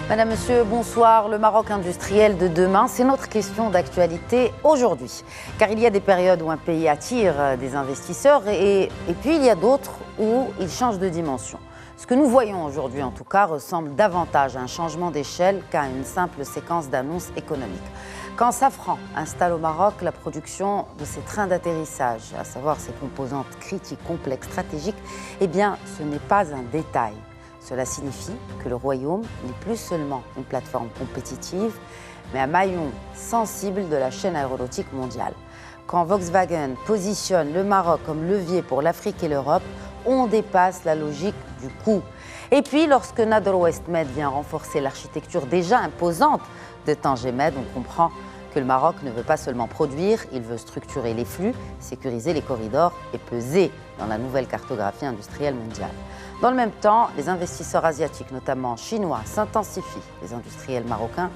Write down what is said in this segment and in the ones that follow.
Madame, Monsieur, bonsoir. Le Maroc industriel de demain, c'est notre question d'actualité aujourd'hui. Car il y a des périodes où un pays attire des investisseurs et puis il y a d'autres où il change de dimension. Ce que nous voyons aujourd'hui, en tout cas, ressemble davantage à un changement d'échelle qu'à une simple séquence d'annonces économiques. Quand Safran installe au Maroc la production de ses trains d'atterrissage, à savoir ses composantes critiques, complexes, stratégiques, eh bien, ce n'est pas un détail. Cela signifie que le Royaume n'est plus seulement une plateforme compétitive, mais un maillon sensible de la chaîne aéronautique mondiale. Quand Volkswagen positionne le Maroc comme levier pour l'Afrique et l'Europe, on dépasse la logique du coût. Et puis, lorsque Nador Westmed vient renforcer l'architecture déjà imposante de Tanger Med, on comprend que le Maroc ne veut pas seulement produire, il veut structurer les flux, sécuriser les corridors et peser dans la nouvelle cartographie industrielle mondiale. Dans le même temps, les investisseurs asiatiques, notamment chinois, s'intensifient. Les industriels marocains,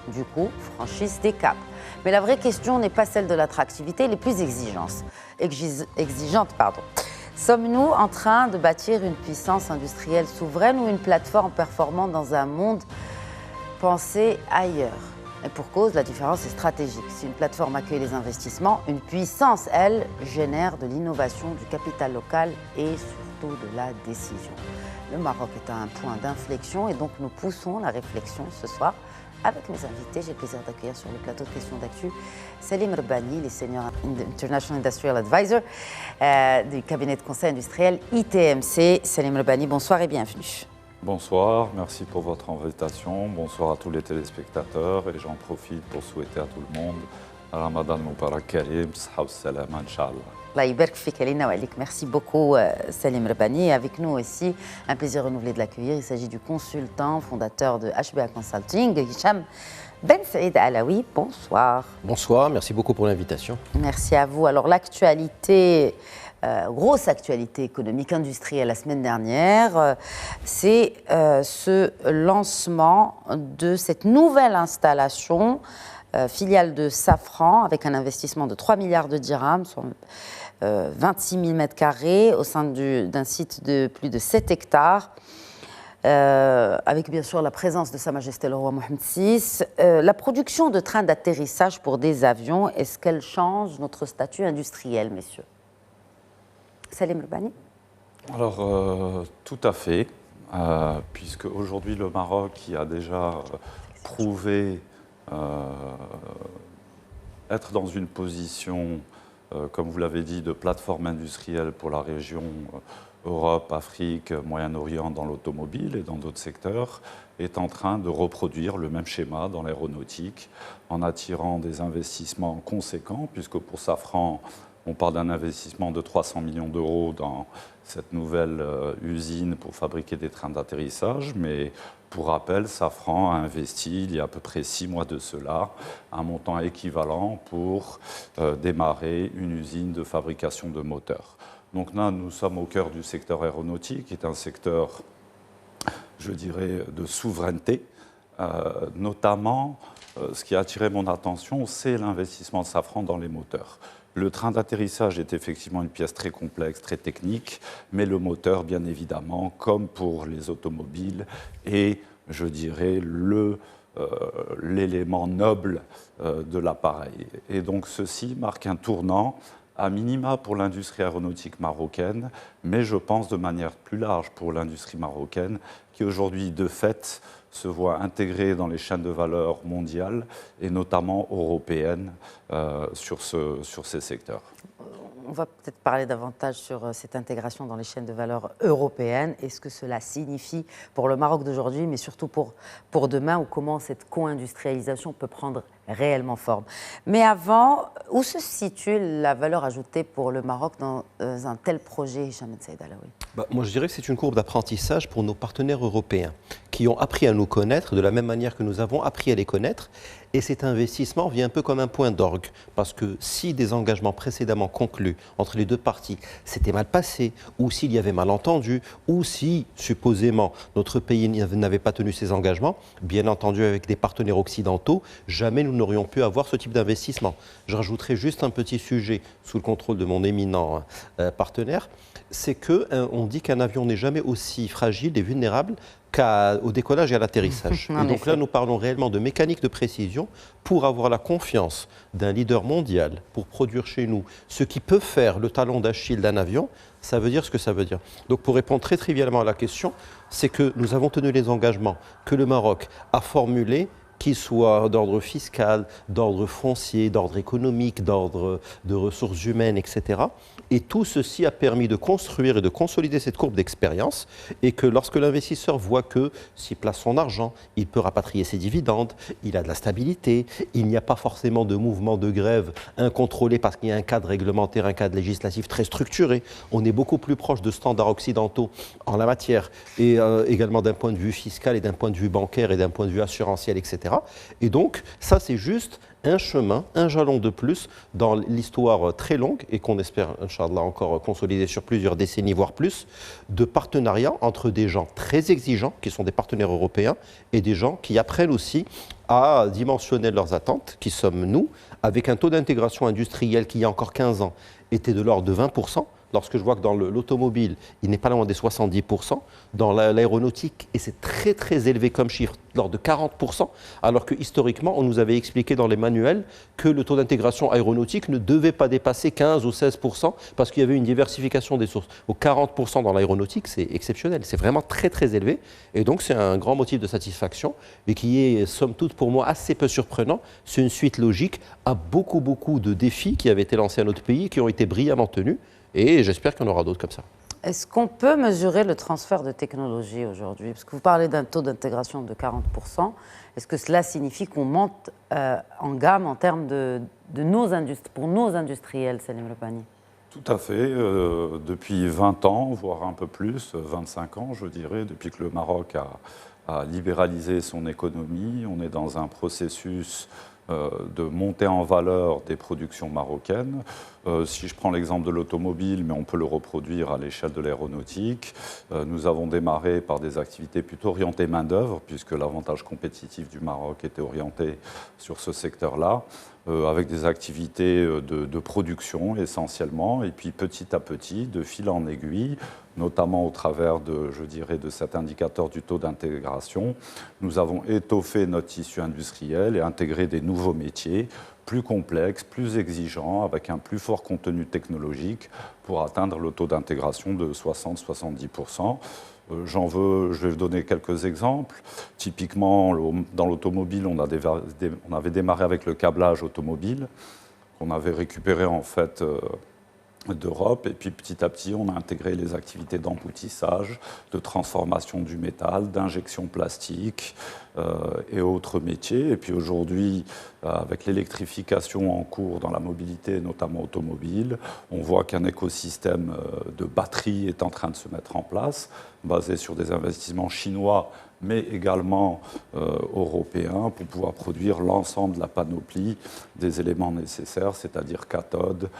du coup, franchissent des caps. Mais la vraie question n'est pas celle de l'attractivité, les plus exigeantes. Sommes-nous en train de bâtir une puissance industrielle souveraine ou une plateforme performante dans un monde pensé ailleurs? Et pour cause, la différence est stratégique. Si une plateforme accueille les investissements, une puissance, elle, génère de l'innovation, du capital local et surtout de la décision. Le Maroc est à un point d'inflexion et donc nous poussons la réflexion ce soir avec mes invités. J'ai le plaisir d'accueillir sur le plateau de questions d'actu Salim Rbani, les senior International Industrial Advisor du cabinet de conseil industriel ITMC. Salim Rbani, bonsoir et bienvenue. Bonsoir, merci pour votre invitation. Bonsoir à tous les téléspectateurs et j'en profite pour souhaiter à tout le monde Ramadan Mubarak Karim, Sahab Salam, Inch'Allah. Merci beaucoup Salim Rbani. Avec nous aussi, un plaisir renouvelé de l'accueillir. Il s'agit du consultant, fondateur de HBA Consulting, Hicham Ben Saïd Alaoui. Bonsoir. Bonsoir, merci beaucoup pour l'invitation. Merci à vous. Alors l'actualité, grosse actualité économique industrielle la semaine dernière, c'est ce lancement de cette nouvelle installation filiale de Safran avec un investissement de 3 milliards de dirhams, soit 26 000 m² au sein d'un site de plus de 7 hectares, avec bien sûr la présence de Sa Majesté le Roi Mohammed VI. La production de trains d'atterrissage pour des avions, est-ce qu'elle change notre statut industriel, messieurs? Salim Rbani? Alors, tout à fait, puisque aujourd'hui le Maroc qui a déjà prouvé être dans une position, comme vous l'avez dit, de plateforme industrielle pour la région Europe, Afrique, Moyen-Orient dans l'automobile et dans d'autres secteurs, est en train de reproduire le même schéma dans l'aéronautique en attirant des investissements conséquents, puisque pour Safran, on parle d'un investissement de 300 millions d'euros dans cette nouvelle usine pour fabriquer des trains d'atterrissage. Mais pour rappel, Safran a investi il y a à peu près 6 mois de cela un montant équivalent pour démarrer une usine de fabrication de moteurs. Donc là, nous sommes au cœur du secteur aéronautique, qui est un secteur, je dirais, de souveraineté. Notamment, ce qui a attiré mon attention, c'est l'investissement de Safran dans les moteurs. Le train d'atterrissage est effectivement une pièce très complexe, très technique, mais le moteur, bien évidemment, comme pour les automobiles, est, je dirais, l'élément noble de l'appareil. Et donc ceci marque un tournant, à minima pour l'industrie aéronautique marocaine, mais je pense de manière plus large pour l'industrie marocaine, qui aujourd'hui, de fait, se voit intégrée dans les chaînes de valeur mondiales et notamment européennes sur ces secteurs. On va peut-être parler davantage sur cette intégration dans les chaînes de valeur européennes et ce que cela signifie pour le Maroc d'aujourd'hui, mais surtout pour demain, ou comment cette co-industrialisation peut prendre réellement forme. Mais avant, où se situe la valeur ajoutée pour le Maroc dans un tel projet, Hicham Ben Saïd Alaoui? Moi, je dirais que c'est une courbe d'apprentissage pour nos partenaires européens qui ont appris à nous connaître de la même manière que nous avons appris à les connaître. Et cet investissement vient un peu comme un point d'orgue, parce que si des engagements précédemment conclus entre les deux parties s'étaient mal passés, ou s'il y avait malentendu, ou si, supposément, notre pays n'avait pas tenu ses engagements, bien entendu avec des partenaires occidentaux, jamais nous n'aurions pu avoir ce type d'investissement. Je rajouterai juste un petit sujet sous le contrôle de mon éminent partenaire, c'est qu'on dit qu'un avion n'est jamais aussi fragile et vulnérable qu'au décollage et à l'atterrissage. Et donc là, nous parlons réellement de mécanique de précision pour avoir la confiance d'un leader mondial, pour produire chez nous ce qui peut faire le talon d'Achille d'un avion. Ça veut dire ce que ça veut dire. Donc pour répondre très trivialement à la question, c'est que nous avons tenu les engagements que le Maroc a formulés, qu'ils soient d'ordre fiscal, d'ordre foncier, d'ordre économique, d'ordre de ressources humaines, etc. Et tout ceci a permis de construire et de consolider cette courbe d'expérience et que lorsque l'investisseur voit que s'il place son argent, il peut rapatrier ses dividendes, il a de la stabilité, il n'y a pas forcément de mouvement de grève incontrôlé parce qu'il y a un cadre réglementaire, un cadre législatif très structuré. On est beaucoup plus proche de standards occidentaux en la matière et également d'un point de vue fiscal et d'un point de vue bancaire et d'un point de vue assurantiel, etc. Et donc, ça, c'est juste un chemin, un jalon de plus dans l'histoire très longue et qu'on espère, Inch'Allah, encore consolider sur plusieurs décennies, voire plus, de partenariat entre des gens très exigeants, qui sont des partenaires européens, et des gens qui apprennent aussi à dimensionner leurs attentes, qui sommes nous, avec un taux d'intégration industrielle qui, il y a encore 15 ans, était de l'ordre de 20%. Lorsque je vois que dans l'automobile, il n'est pas loin des 70%, dans l'aéronautique, et c'est très très élevé comme chiffre, de l'ordre de 40%, alors que historiquement, on nous avait expliqué dans les manuels que le taux d'intégration aéronautique ne devait pas dépasser 15 ou 16% parce qu'il y avait une diversification des sources. Au 40% dans l'aéronautique, c'est exceptionnel, c'est vraiment très très élevé, et donc c'est un grand motif de satisfaction, et qui est, somme toute, pour moi, assez peu surprenant. C'est une suite logique à beaucoup de défis qui avaient été lancés à notre pays, qui ont été brillamment tenus. Et j'espère qu'il y en aura d'autres comme ça. Est-ce qu'on peut mesurer le transfert de technologie aujourd'hui? Parce que vous parlez d'un taux d'intégration de 40%. Est-ce que cela signifie qu'on monte en gamme en termes de pour nos industriels, Salim Lepani? Tout à fait. Depuis 20 ans, voire un peu plus, 25 ans, je dirais, depuis que le Maroc a libéralisé son économie, on est dans un processus de montée en valeur des productions marocaines. Si je prends l'exemple de l'automobile, mais on peut le reproduire à l'échelle de l'aéronautique, nous avons démarré par des activités plutôt orientées main-d'œuvre, puisque l'avantage compétitif du Maroc était orienté sur ce secteur-là, avec des activités de production essentiellement, et puis petit à petit, de fil en aiguille, notamment au travers de cet indicateur du taux d'intégration, nous avons étoffé notre tissu industriel et intégré des nouveaux métiers plus complexes, plus exigeants, avec un plus fort contenu technologique pour atteindre le taux d'intégration de 60-70%. Je vais vous donner quelques exemples. Typiquement, dans l'automobile, on avait démarré avec le câblage automobile, qu'on avait récupéré en fait d'Europe, et puis petit à petit on a intégré les activités d'emboutissage, de transformation du métal, d'injection plastique et autres métiers. Et puis aujourd'hui, avec l'électrification en cours dans la mobilité, notamment automobile, on voit qu'un écosystème de batteries est en train de se mettre en place, basé sur des investissements chinois mais également européens, pour pouvoir produire l'ensemble de la panoplie des éléments nécessaires, c'est-à-dire cathode,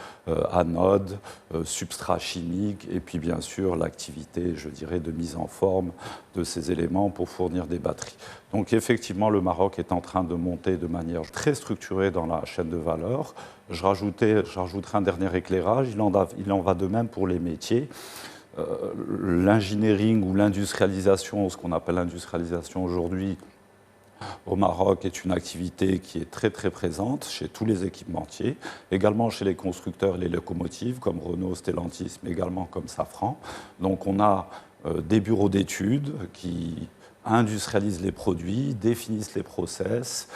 anode, substrat chimique, et puis bien sûr l'activité, je dirais, de mise en forme de ces éléments pour fournir des batteries. Donc effectivement, le Maroc est en train de monter de manière très structurée dans la chaîne de valeur. Je rajouterai un dernier éclairage, il en va de même pour les métiers. L'engineering ou l'industrialisation, ce qu'on appelle l'industrialisation aujourd'hui au Maroc, est une activité qui est très très présente chez tous les équipementiers, également chez les constructeurs et les locomotives comme Renault, Stellantis, mais également comme Safran. Donc on a des bureaux d'études qui industrialisent les produits, définissent les process,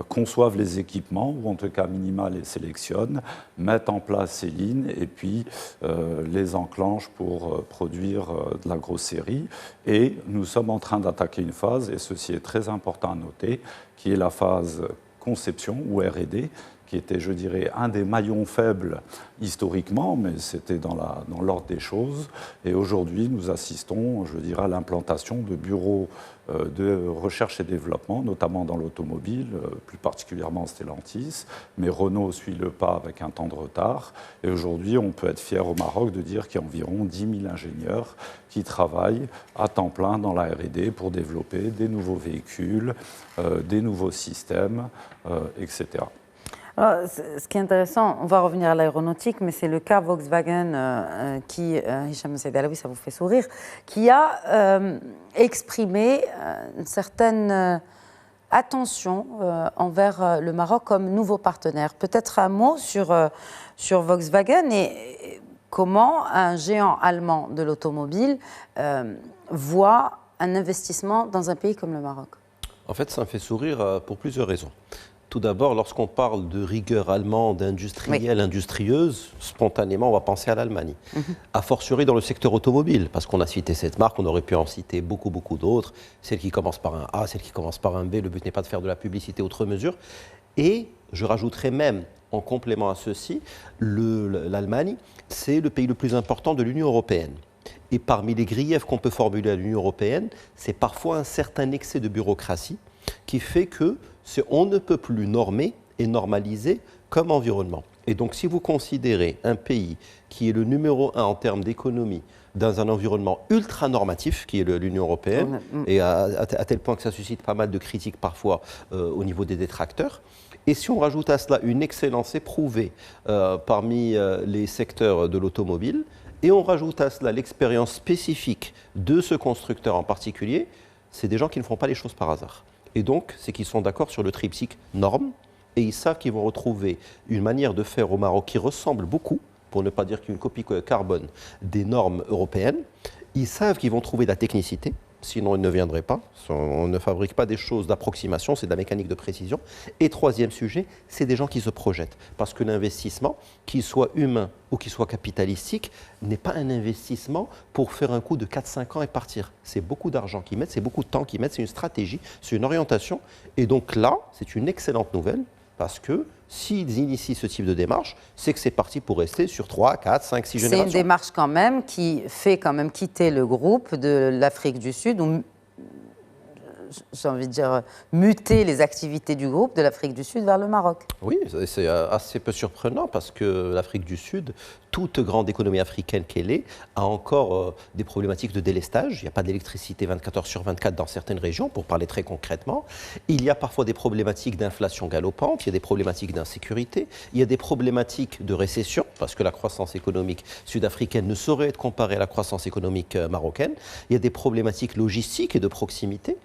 conçoivent les équipements, ou en tout cas minima les sélectionnent, mettent en place ces lignes et puis les enclenchent pour produire de la grosse série. Et nous sommes en train d'attaquer une phase, et ceci est très important à noter, qui est la phase conception ou R&D, qui était, je dirais, un des maillons faibles historiquement, mais c'était dans l'ordre des choses. Et aujourd'hui, nous assistons, je dirais, à l'implantation de bureaux de recherche et développement, notamment dans l'automobile, plus particulièrement Stellantis, mais Renault suit le pas avec un temps de retard. Et aujourd'hui, on peut être fier au Maroc de dire qu'il y a environ 10 000 ingénieurs qui travaillent à temps plein dans la R&D pour développer des nouveaux véhicules, des nouveaux systèmes, etc. Alors, ce qui est intéressant, on va revenir à l'aéronautique, mais c'est le cas Volkswagen qui, Hicham Saïd-Alaoui, ça vous fait sourire, qui a exprimé une certaine attention envers le Maroc comme nouveau partenaire. Peut-être un mot sur Volkswagen et comment un géant allemand de l'automobile voit un investissement dans un pays comme le Maroc. En fait, ça me fait sourire pour plusieurs raisons. Tout d'abord, lorsqu'on parle de rigueur allemande, industrielle, industrieuse, spontanément, on va penser à l'Allemagne. A fortiori dans le secteur automobile, parce qu'on a cité cette marque, on aurait pu en citer beaucoup, beaucoup d'autres. Celle qui commence par un A, celle qui commence par un B, le but n'est pas de faire de la publicité outre mesure. Et je rajouterais même, en complément à ceci, l'Allemagne, c'est le pays le plus important de l'Union européenne. Et parmi les griefs qu'on peut formuler à l'Union européenne, c'est parfois un certain excès de bureaucratie qui fait que on ne peut plus normer et normaliser comme environnement. Et donc, si vous considérez un pays qui est le numéro 1 en termes d'économie dans un environnement ultra normatif, qui est l'Union européenne, et à tel point que ça suscite pas mal de critiques parfois au niveau des détracteurs, et si on rajoute à cela une excellence éprouvée parmi les secteurs de l'automobile, et on rajoute à cela l'expérience spécifique de ce constructeur en particulier, c'est des gens qui ne font pas les choses par hasard. Et donc, c'est qu'ils sont d'accord sur le triptyque normes, et ils savent qu'ils vont retrouver une manière de faire au Maroc qui ressemble beaucoup, pour ne pas dire qu'une copie carbone des normes européennes. Ils savent qu'ils vont trouver de la technicité, sinon ils ne viendraient pas. On ne fabrique pas des choses d'approximation, c'est de la mécanique de précision. Et troisième sujet, c'est des gens qui se projettent. Parce que l'investissement, qu'il soit humain ou qu'il soit capitalistique, n'est pas un investissement pour faire un coup de 4-5 ans et partir. C'est beaucoup d'argent qu'ils mettent, c'est beaucoup de temps qu'ils mettent, c'est une stratégie, c'est une orientation. Et donc là, c'est une excellente nouvelle, parce que s'ils initient ce type de démarche, c'est que c'est parti pour rester sur 3, 4, 5, 6 générations. C'est une démarche quand même qui fait quand même quitter le groupe de l'Afrique du Sud, ou j'ai envie de dire muter les activités du groupe de l'Afrique du Sud vers le Maroc. Oui, c'est assez peu surprenant parce que l'Afrique du Sud, toute grande économie africaine qu'elle est, a encore des problématiques de délestage. Il n'y a pas d'électricité 24 heures sur 24 dans certaines régions, pour parler très concrètement. Il y a parfois des problématiques d'inflation galopante, il y a des problématiques d'insécurité, il y a des problématiques de récession, parce que la croissance économique sud-africaine ne saurait être comparée à la croissance économique marocaine. Il y a des problématiques logistiques et de proximité.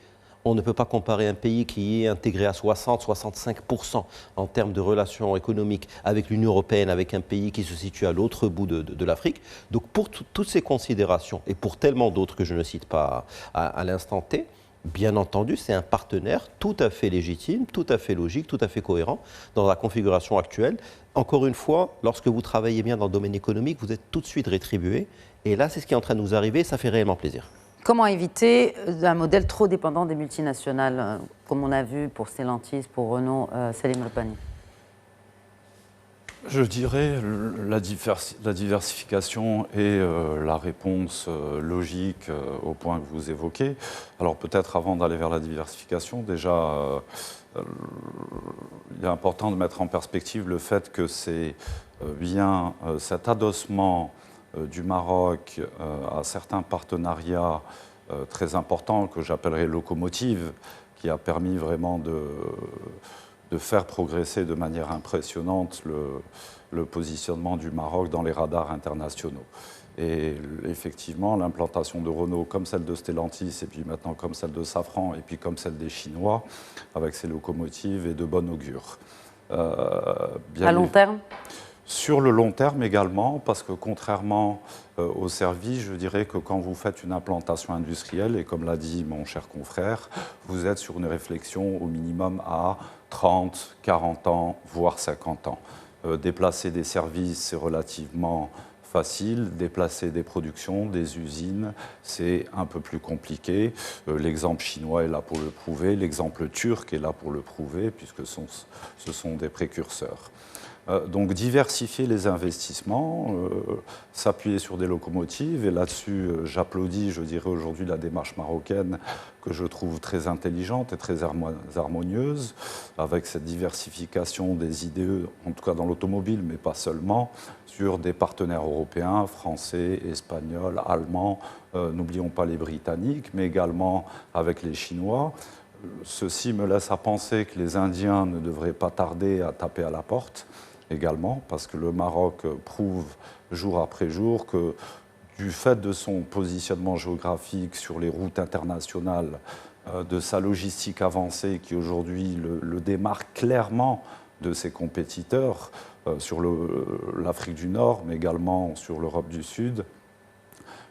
On ne peut pas comparer un pays qui est intégré à 60-65% en termes de relations économiques avec l'Union européenne, avec un pays qui se situe à l'autre bout de l'Afrique. Donc pour toutes ces considérations, et pour tellement d'autres que je ne cite pas à l'instant T, bien entendu, c'est un partenaire tout à fait légitime, tout à fait logique, tout à fait cohérent dans la configuration actuelle. Encore une fois, lorsque vous travaillez bien dans le domaine économique, vous êtes tout de suite rétribué. Et là, c'est ce qui est en train de nous arriver, ça fait réellement plaisir. Comment éviter un modèle trop dépendant des multinationales, comme on a vu pour Stellantis, pour Renault, Salim Lepani? Je dirais la diversification et la réponse logique au point que vous évoquez. Alors peut-être avant d'aller vers la diversification, déjà, il est important de mettre en perspective le fait que c'est bien cet adossement du Maroc à certains partenariats très importants que j'appellerais locomotives, qui a permis vraiment de faire progresser de manière impressionnante le positionnement du Maroc dans les radars internationaux. Et effectivement, l'implantation de Renault, comme celle de Stellantis, et puis maintenant comme celle de Safran, et puis comme celle des Chinois, avec ces locomotives, est de bon augure. À long terme ? Sur le long terme également, parce que contrairement aux services, je dirais que quand vous faites une implantation industrielle, et comme l'a dit mon cher confrère, vous êtes sur une réflexion au minimum à 30, 40 ans, voire 50 ans. Déplacer des services, c'est relativement facile. Déplacer des productions, des usines, c'est un peu plus compliqué. L'exemple chinois est là pour le prouver, l'exemple turc est là pour le prouver, puisque ce sont des précurseurs. Donc diversifier les investissements, s'appuyer sur des locomotives, et là-dessus j'applaudis, je dirais aujourd'hui, la démarche marocaine que je trouve très intelligente et très harmonieuse, avec cette diversification des IDE, en tout cas dans l'automobile, mais pas seulement, sur des partenaires européens, français, espagnols, allemands, n'oublions pas les Britanniques, mais également avec les Chinois. ceci me laisse à penser que les Indiens ne devraient pas tarder à taper à la porte également, parce que le Maroc prouve jour après jour que du fait de son positionnement géographique sur les routes internationales, de sa logistique avancée qui aujourd'hui le démarque clairement de ses compétiteurs sur l'Afrique du Nord, mais également sur l'Europe du Sud,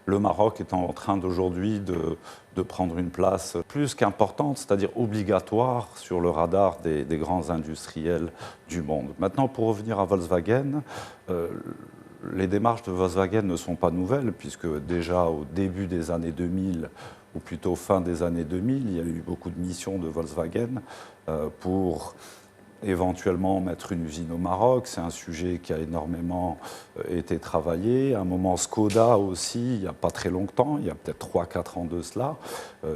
le Maroc est en train d'aujourd'hui de prendre une place plus qu'importante, c'est-à-dire obligatoire sur le radar des grands industriels du monde. Maintenant, pour revenir à Volkswagen, les démarches de Volkswagen ne sont pas nouvelles, puisque déjà au début des années 2000, ou plutôt fin des années 2000, il y a eu beaucoup de missions de Volkswagen pour éventuellement mettre une usine au Maroc. C'est un sujet qui a énormément été travaillé. À un moment, Skoda aussi, il n'y a pas très longtemps, il y a peut-être 3-4 ans de cela,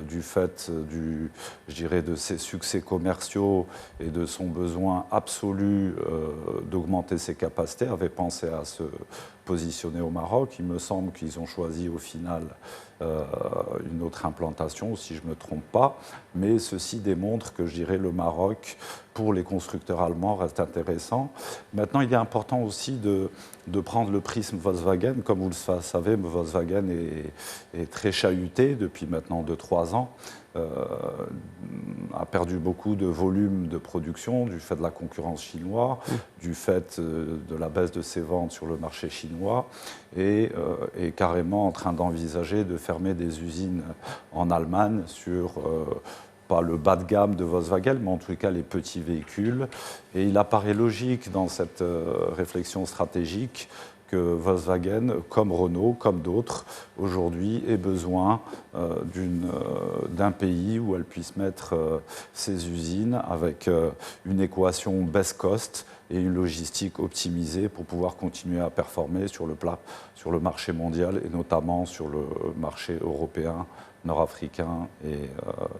du fait je dirais, de ses succès commerciaux et de son besoin absolu d'augmenter ses capacités, avait pensé à se positionner au Maroc. Il me semble qu'ils ont choisi au final une autre implantation, si je ne me trompe pas. Mais ceci démontre que, je dirais, le Maroc, pour les constructeurs allemands, reste intéressant. Maintenant, il est important aussi de prendre le prisme Volkswagen. Comme vous le savez, Volkswagen est très chahuté depuis maintenant 2-3 ans. A perdu beaucoup de volume de production du fait de la concurrence chinoise, du fait de la baisse de ses ventes sur le marché chinois, et est carrément en train d'envisager de fermer des usines en Allemagne sur pas le bas de gamme de Volkswagen, mais en tout cas les petits véhicules. Et il apparaît logique dans cette réflexion stratégique que Volkswagen, comme Renault, comme d'autres, aujourd'hui, ait besoin d'un pays où elle puisse mettre ses usines avec une équation best cost et une logistique optimisée pour pouvoir continuer à performer sur le marché mondial et notamment sur le marché européen, nord-africain et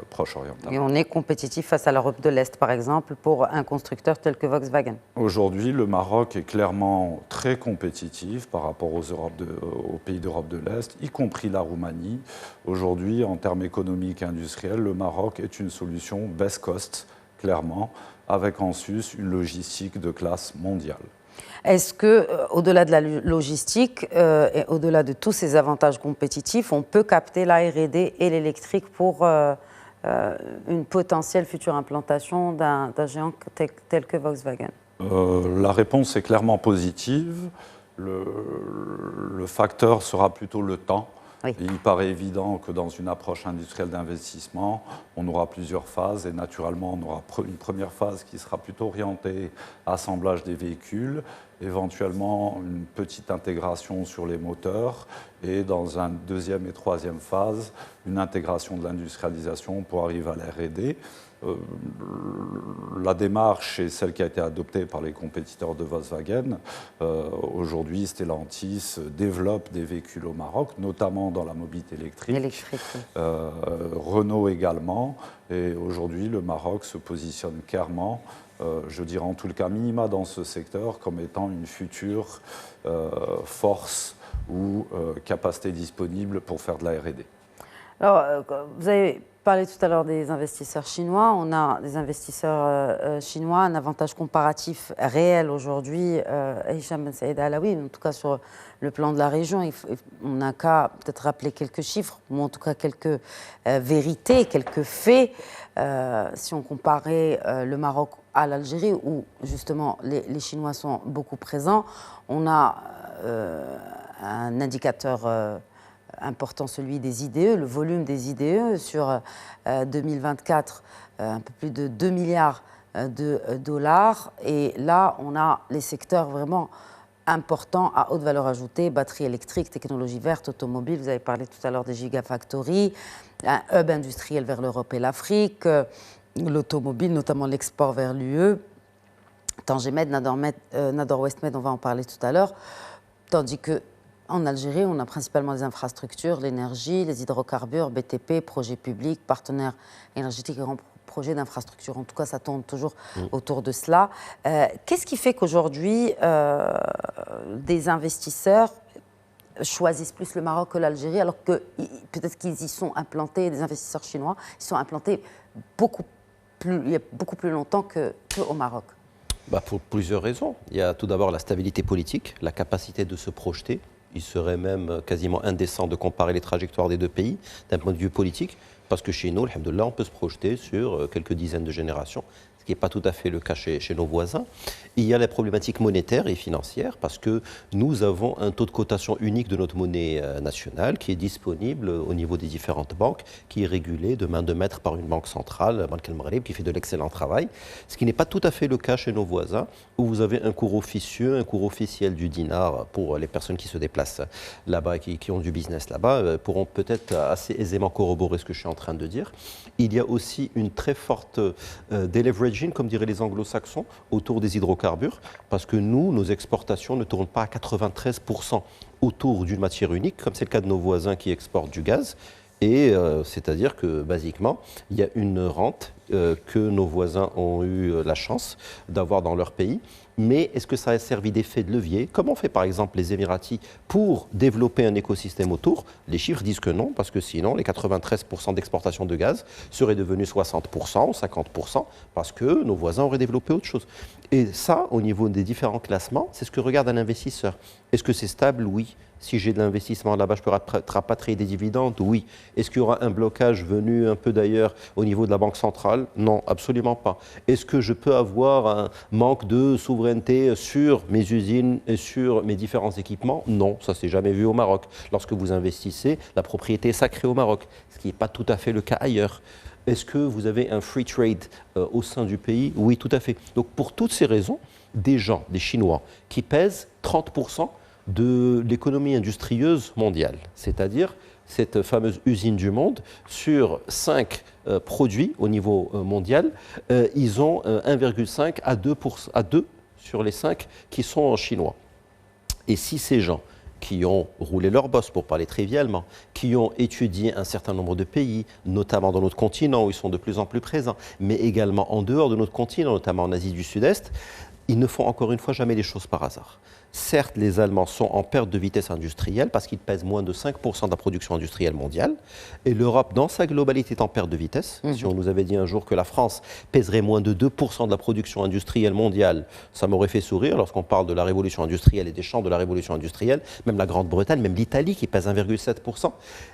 proche-oriental. Et on est compétitif face à l'Europe de l'Est, par exemple, pour un constructeur tel que Volkswagen. Aujourd'hui, le Maroc est clairement très compétitif par rapport aux pays d'Europe de l'Est, y compris la Roumanie. Aujourd'hui, en termes économiques et industriels, le Maroc est une solution best cost, clairement, avec en sus une logistique de classe mondiale. Est-ce que, au-delà de la logistique et au-delà de tous ces avantages compétitifs, on peut capter la R&D et l'électrique pour une potentielle future implantation d'un géant tel que Volkswagen? La réponse est clairement positive. Le facteur sera plutôt le temps. Oui. Il paraît évident que dans une approche industrielle d'investissement, on aura plusieurs phases et naturellement, on aura une première phase qui sera plutôt orientée à assemblage des véhicules, éventuellement une petite intégration sur les moteurs et dans une deuxième et troisième phase, une intégration de l'industrialisation pour arriver à la R&D. La démarche est celle qui a été adoptée par les compétiteurs de Volkswagen. Aujourd'hui, Stellantis développe des véhicules au Maroc, notamment dans la mobilité électrique. Renault également. Et aujourd'hui, le Maroc se positionne clairement, je dirais en tout cas minima dans ce secteur, comme étant une future force ou capacité disponible pour faire de la R&D. Alors, vous avez parlé tout à l'heure des investisseurs chinois. On a des investisseurs chinois, un avantage comparatif réel aujourd'hui. Hicham Ben Saïd Alaoui, en tout cas sur le plan de la région, on n'a qu'à peut-être rappeler quelques chiffres, ou en tout cas quelques vérités, quelques faits. Si on comparait le Maroc à l'Algérie, où justement les Chinois sont beaucoup présents, on a un indicateur important, celui des IDE, le volume des IDE sur 2024, un peu plus de 2 milliards de dollars. Et là, on a les secteurs vraiment importants à haute valeur ajoutée, batterie électrique, technologie verte, automobile. Vous avez parlé tout à l'heure des gigafactories, un hub industriel vers l'Europe et l'Afrique, l'automobile, notamment l'export vers l'UE, Tangemed, Nador Westmed, on va en parler tout à l'heure, tandis que en Algérie, on a principalement des infrastructures, l'énergie, les hydrocarbures, BTP, projets publics, partenaires énergétiques et grands projets d'infrastructure. En tout cas, ça tourne toujours autour de cela. Qu'est-ce qui fait qu'aujourd'hui, des investisseurs choisissent plus le Maroc que l'Algérie, alors que peut-être qu'ils y sont implantés, des investisseurs chinois, ils sont implantés il y a beaucoup plus longtemps qu'au Maroc? Pour plusieurs raisons. Il y a tout d'abord la stabilité politique, la capacité de se projeter. Il serait même quasiment indécent de comparer les trajectoires des deux pays d'un point de vue politique, parce que chez nous, alhamdoulilah, on peut se projeter sur quelques dizaines de générations, ce qui n'est pas tout à fait le cas chez nos voisins. Il y a les problématiques monétaires et financières, parce que nous avons un taux de cotation unique de notre monnaie nationale qui est disponible au niveau des différentes banques, qui est régulé de main de maître par une banque centrale, Banque El Maghreb, qui fait de l'excellent travail, ce qui n'est pas tout à fait le cas chez nos voisins, où vous avez un cours officieux, un cours officiel du dinar pour les personnes qui se déplacent là-bas, qui ont du business là-bas, pourront peut-être assez aisément corroborer ce que je suis en train de dire. Il y a aussi une très forte deleveraging, comme diraient les anglo-saxons, autour des hydrocarbures, parce que nous, nos exportations ne tournent pas à 93% autour d'une matière unique, comme c'est le cas de nos voisins qui exportent du gaz. Et c'est-à-dire que, basiquement, il y a une rente que nos voisins ont eu la chance d'avoir dans leur pays. Mais est-ce que ça a servi d'effet de levier, comme ont fait par exemple les Émiratis, pour développer un écosystème autour? Les chiffres disent que non, parce que sinon, les 93% d'exportation de gaz seraient devenus 60% ou 50%, parce que nos voisins auraient développé autre chose. Et ça, au niveau des différents classements, c'est ce que regarde un investisseur. Est-ce que c'est stable? Oui. Si j'ai de l'investissement là-bas, je peux rapatrier des dividendes? Oui. Est-ce qu'il y aura un blocage venu un peu d'ailleurs au niveau de la Banque centrale? Non, absolument pas. Est-ce que je peux avoir un manque de souveraineté sur mes usines et sur mes différents équipements? Non, ça s'est jamais vu au Maroc. Lorsque vous investissez, la propriété est sacrée au Maroc, ce qui n'est pas tout à fait le cas ailleurs. Est-ce que vous avez un free trade au sein du pays? Oui, tout à fait. Donc pour toutes ces raisons, des Chinois, qui pèsent 30% de l'économie industrieuse mondiale, c'est-à-dire cette fameuse usine du monde, sur 5 produits au niveau mondial, ils ont 1,5 à 2 sur les 5 qui sont chinois. Et si ces gens qui ont roulé leur bosse, pour parler trivialement, qui ont étudié un certain nombre de pays, notamment dans notre continent où ils sont de plus en plus présents, mais également en dehors de notre continent, notamment en Asie du Sud-Est, ils ne font encore une fois jamais les choses par hasard. Certes, les Allemands sont en perte de vitesse industrielle parce qu'ils pèsent moins de 5% de la production industrielle mondiale. Et l'Europe, dans sa globalité, est en perte de vitesse. Si on nous avait dit un jour que la France pèserait moins de 2% de la production industrielle mondiale, ça m'aurait fait sourire lorsqu'on parle de la révolution industrielle et des champs de la révolution industrielle, même la Grande-Bretagne, même l'Italie qui pèse 1,7%.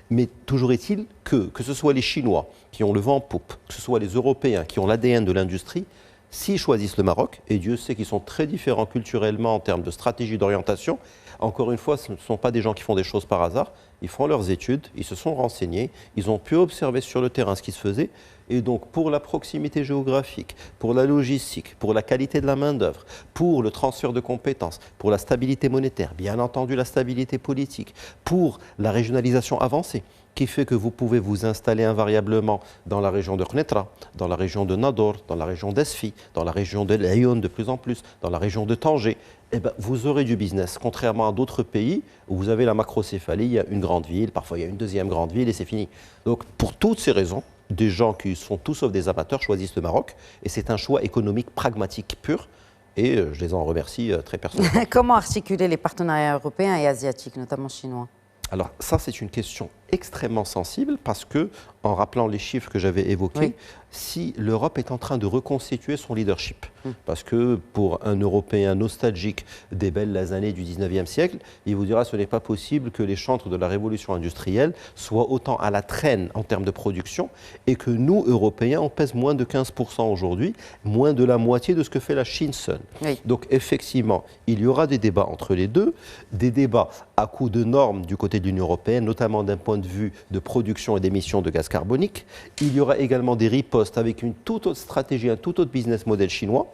Mais toujours est-il que ce soit les Chinois qui ont le vent en poupe, que ce soit les Européens qui ont l'ADN de l'industrie, s'ils choisissent le Maroc, et Dieu sait qu'ils sont très différents culturellement en termes de stratégie d'orientation, encore une fois, ce ne sont pas des gens qui font des choses par hasard, ils font leurs études, ils se sont renseignés, ils ont pu observer sur le terrain ce qui se faisait, et donc pour la proximité géographique, pour la logistique, pour la qualité de la main-d'œuvre, pour le transfert de compétences, pour la stabilité monétaire, bien entendu la stabilité politique, pour la régionalisation avancée, qui fait que vous pouvez vous installer invariablement dans la région de Knetra, dans la région de Nador, dans la région d'Esfi, dans la région de Laayoune de plus en plus, dans la région de Tanger, eh ben, vous aurez du business, contrairement à d'autres pays où vous avez la macrocéphalie, il y a une grande ville, parfois il y a une deuxième grande ville et c'est fini. Donc pour toutes ces raisons, des gens qui sont tous sauf des amateurs choisissent le Maroc et c'est un choix économique pragmatique pur et je les en remercie très personnellement. Comment articuler les partenariats européens et asiatiques, notamment chinois? Alors ça, c'est une question extrêmement sensible parce que, en rappelant les chiffres que j'avais évoqués, oui, si l'Europe est en train de reconstituer son leadership, parce que pour un Européen nostalgique des belles années du 19e siècle, il vous dira que ce n'est pas possible que les chantres de la révolution industrielle soient autant à la traîne en termes de production et que nous, Européens, on pèse moins de 15% aujourd'hui, moins de la moitié de ce que fait la Chine seule. Oui. Donc effectivement, il y aura des débats entre les deux, des débats à coup de normes du côté de l'Union européenne, notamment d'un point de vue de production et d'émissions de gaz carbonique. Il y aura également des ripostes avec une toute autre stratégie, un tout autre business model chinois.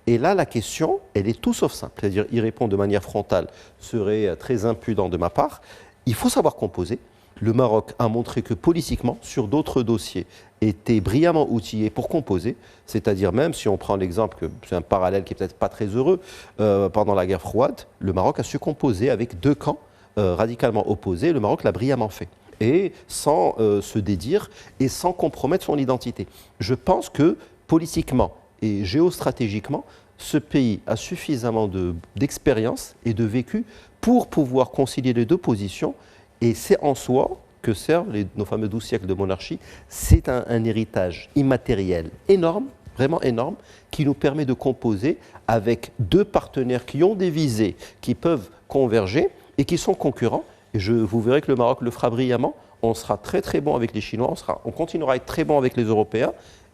Et là, la question, elle est tout sauf simple. C'est-à-dire, y répondre de manière frontale serait très impudent de ma part. Il faut savoir composer. Le Maroc a montré que politiquement, sur d'autres dossiers, était brillamment outillé pour composer. C'est-à-dire même, si on prend l'exemple, que c'est un parallèle qui est peut-être pas très heureux, pendant la guerre froide, le Maroc a su composer avec deux camps radicalement opposés. Le Maroc l'a brillamment fait. Et sans se dédire et sans compromettre son identité. Je pense que politiquement et géostratégiquement, ce pays a suffisamment d'expérience et de vécu pour pouvoir concilier les deux positions. Et c'est en soi que servent nos fameux 12 siècles de monarchie. C'est un héritage immatériel énorme, vraiment énorme, qui nous permet de composer avec deux partenaires qui ont des visées, qui peuvent converger et qui sont concurrents. Et vous verrez que le Maroc le fera brillamment. On sera très très bon avec les Chinois, on continuera à être très bon avec les Européens.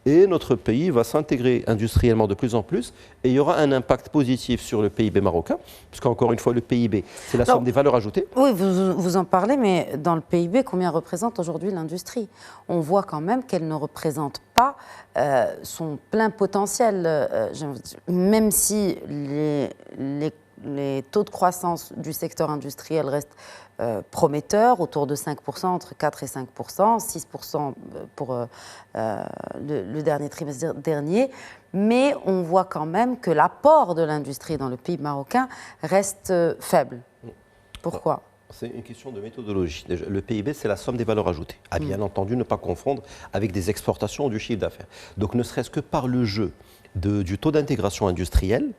Et notre pays va s'intégrer industriellement de plus en plus et il y aura un impact positif sur le PIB marocain, puisqu'encore une fois, le PIB, c'est la somme des valeurs ajoutées. Oui, vous en parlez, mais dans le PIB, combien représente aujourd'hui l'industrie? On voit quand même qu'elle ne représente pas son plein potentiel, même si les taux de croissance du secteur industriel restent prometteurs, autour de 5%, entre 4 et 5%, 6% pour le dernier trimestre dernier. Mais on voit quand même que l'apport de l'industrie dans le PIB marocain reste faible. Pourquoi ? C'est une question de méthodologie. Déjà, le PIB, c'est la somme des valeurs ajoutées. À bien entendu, ne pas confondre avec des exportations ou du chiffre d'affaires. Donc, ne serait-ce que par le jeu du taux d'intégration industrielle,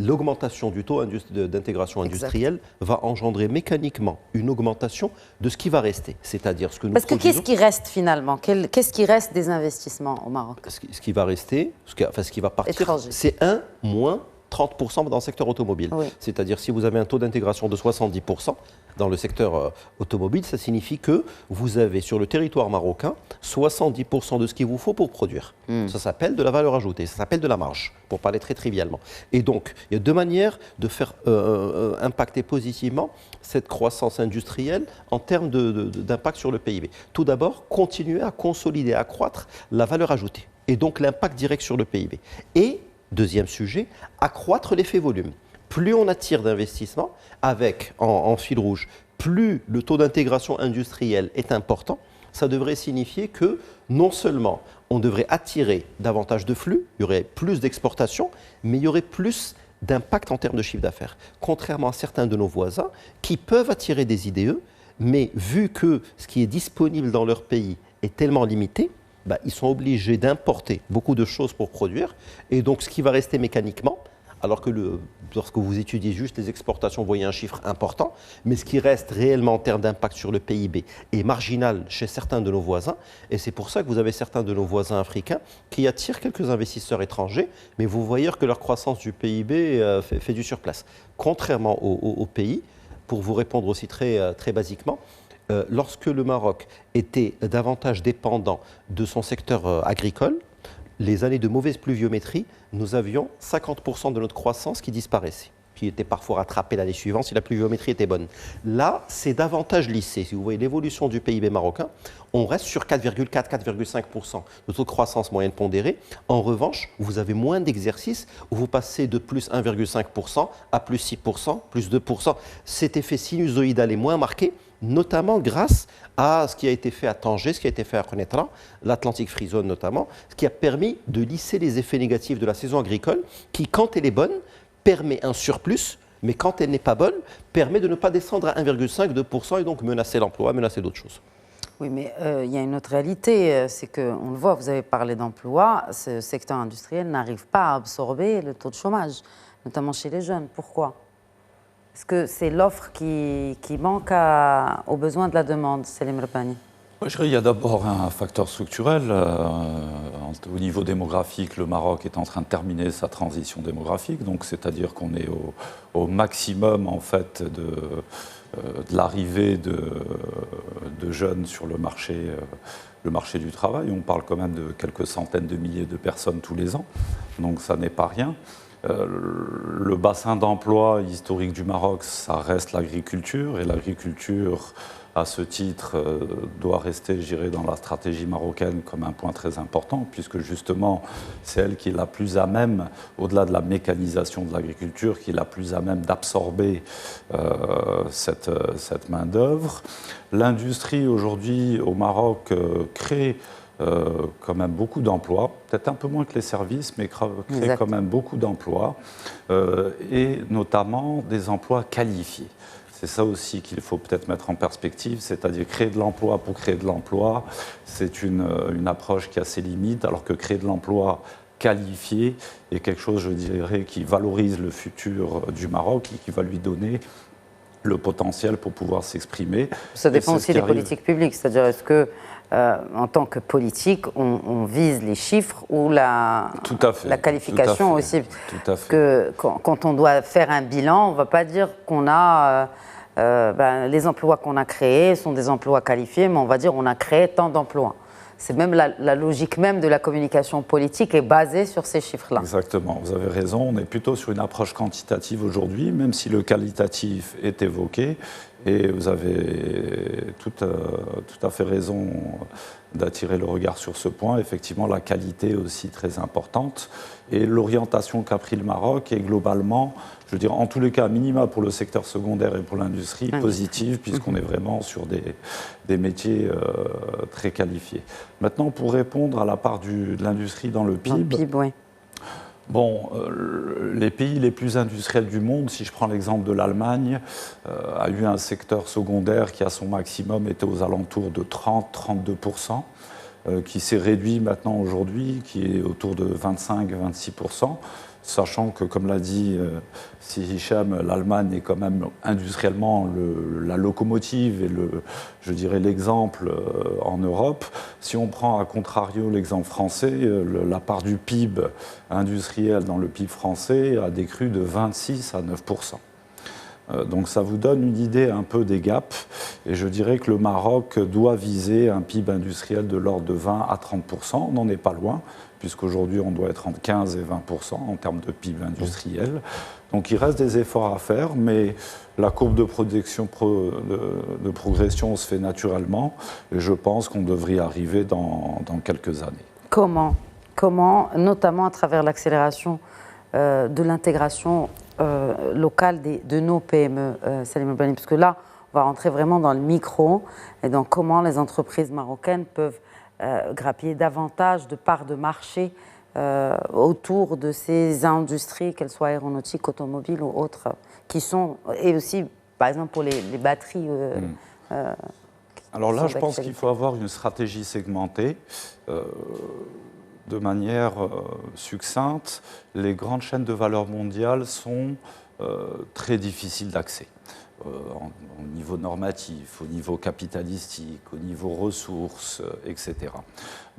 l'augmentation du taux d'intégration industrielle va engendrer mécaniquement une augmentation de ce qui va rester, c'est-à-dire ce que nous produisons. Parce que qu'est-ce qui reste finalement? Qu'est-ce qui reste des investissements au Maroc? Ce qui va rester, ce qui va partir, c'est moins 30% dans le secteur automobile. Oui. C'est-à-dire si vous avez un taux d'intégration de 70% dans le secteur automobile, ça signifie que vous avez sur le territoire marocain 70% de ce qu'il vous faut pour produire. Ça s'appelle de la valeur ajoutée, ça s'appelle de la marge, pour parler très trivialement. Et donc, il y a deux manières de faire impacter positivement cette croissance industrielle en termes d'impact sur le PIB. Tout d'abord, continuer à consolider, à accroître la valeur ajoutée, et donc l'impact direct sur le PIB. Et deuxième sujet, accroître l'effet volume. Plus on attire d'investissements, avec en fil rouge, plus le taux d'intégration industrielle est important, ça devrait signifier que non seulement on devrait attirer davantage de flux, il y aurait plus d'exportations, mais il y aurait plus d'impact en termes de chiffre d'affaires. Contrairement à certains de nos voisins qui peuvent attirer des IDE, mais vu que ce qui est disponible dans leur pays est tellement limité, ils sont obligés d'importer beaucoup de choses pour produire. Et donc, ce qui va rester mécaniquement, alors que lorsque vous étudiez juste les exportations, vous voyez un chiffre important, mais ce qui reste réellement en termes d'impact sur le PIB est marginal chez certains de nos voisins. Et c'est pour ça que vous avez certains de nos voisins africains qui attirent quelques investisseurs étrangers, mais vous voyez que leur croissance du PIB fait du surplace. Contrairement au pays, pour vous répondre aussi très, très basiquement, lorsque le Maroc était davantage dépendant de son secteur agricole, les années de mauvaise pluviométrie, nous avions 50% de notre croissance qui disparaissait, qui était parfois rattrapée l'année suivante si la pluviométrie était bonne. Là, c'est davantage lissé. Si vous voyez l'évolution du PIB marocain, on reste sur 4,4-4,5% de taux de croissance moyenne pondérée. En revanche, vous avez moins d'exercices où vous passez de plus 1,5% à plus 6%, plus 2%. Cet effet sinusoïdal est moins marqué, notamment grâce à ce qui a été fait à Tanger, ce qui a été fait à Konetra, l'Atlantic Free Zone notamment, ce qui a permis de lisser les effets négatifs de la saison agricole, qui, quand elle est bonne, permet un surplus, mais quand elle n'est pas bonne, permet de ne pas descendre à 1,5-2% et donc menacer l'emploi, menacer d'autres choses. Oui, mais il y a une autre réalité, c'est qu'on le voit, vous avez parlé d'emploi, ce secteur industriel n'arrive pas à absorber le taux de chômage, notamment chez les jeunes. Pourquoi ? Est-ce que c'est l'offre qui manque aux besoins de la demande, Selim Rebani? Je dirais qu'il y a d'abord un facteur structurel. Au niveau démographique, le Maroc est en train de terminer sa transition démographique, donc c'est-à-dire qu'on est au maximum en fait de l'arrivée de jeunes sur le marché du travail. On parle quand même de quelques centaines de milliers de personnes tous les ans, donc ça n'est pas rien. Le bassin d'emploi historique du Maroc, ça reste l'agriculture, et l'agriculture, à ce titre, doit rester, je dirais, dans la stratégie marocaine comme un point très important, puisque justement, c'est elle qui est la plus à même, au-delà de la mécanisation de l'agriculture, qui est la plus à même d'absorber cette main-d'œuvre. L'industrie, aujourd'hui, au Maroc, crée quand même beaucoup d'emplois, peut-être un peu moins que les services, mais crée quand même beaucoup d'emplois, et notamment des emplois qualifiés. C'est ça aussi qu'il faut peut-être mettre en perspective, c'est-à-dire créer de l'emploi pour créer de l'emploi, c'est une approche qui a ses limites, alors que créer de l'emploi qualifié est quelque chose, je dirais, qui valorise le futur du Maroc et qui va lui donner le potentiel pour pouvoir s'exprimer. Ça dépend aussi des politiques publiques, c'est-à-dire est-ce que en tant que politique, on vise les chiffres ou la qualification aussi. Tout à fait. Que quand on doit faire un bilan, on ne va pas dire qu'on a les emplois qu'on a créés sont des emplois qualifiés, mais on va dire on a créé tant d'emplois. C'est même la logique même de la communication politique est basée sur ces chiffres-là. Exactement, vous avez raison. On est plutôt sur une approche quantitative aujourd'hui, même si le qualitatif est évoqué. Et vous avez tout à fait raison d'attirer le regard sur ce point. Effectivement, la qualité est aussi très importante. Et l'orientation qu'a pris le Maroc est globalement, je veux dire, en tous les cas, minima pour le secteur secondaire et pour l'industrie, positive, puisqu'on est vraiment sur des métiers très qualifiés. Maintenant, pour répondre à la part de l'industrie dans le PIB, oui. Bon, les pays les plus industriels du monde, si je prends l'exemple de l'Allemagne, a eu un secteur secondaire qui, à son maximum, était aux alentours de 30-32%, qui s'est réduit maintenant aujourd'hui, qui est autour de 25-26%, sachant que, comme l'a dit Hicham, l'Allemagne est quand même industriellement la locomotive et je dirais l'exemple en Europe. Si on prend à contrario l'exemple français, la part du PIB industriel dans le PIB français a décru de 26 à 9%. Donc ça vous donne une idée un peu des gaps. Et je dirais que le Maroc doit viser un PIB industriel de l'ordre de 20 à 30%. On n'en est pas loin, puisqu'aujourd'hui on doit être entre 15 et 20% en termes de PIB industriel. Donc il reste des efforts à faire, mais la courbe de progression se fait naturellement. Et je pense qu'on devrait y arriver dans quelques années. Comment, notamment à travers l'accélération de l'intégration locale de nos PME, Salim El-Bani, parce que là, on va rentrer vraiment dans le micro et dans comment les entreprises marocaines peuvent grappiller davantage de parts de marché autour de ces industries, qu'elles soient aéronautiques, automobiles ou autres, qui sont, et aussi, par exemple, pour les batteries. Alors là, je pense qu'il faut avoir une stratégie segmentée. De manière succincte, les grandes chaînes de valeur mondiale sont très difficiles d'accès. Au niveau normatif, au niveau capitalistique, au niveau ressources, etc.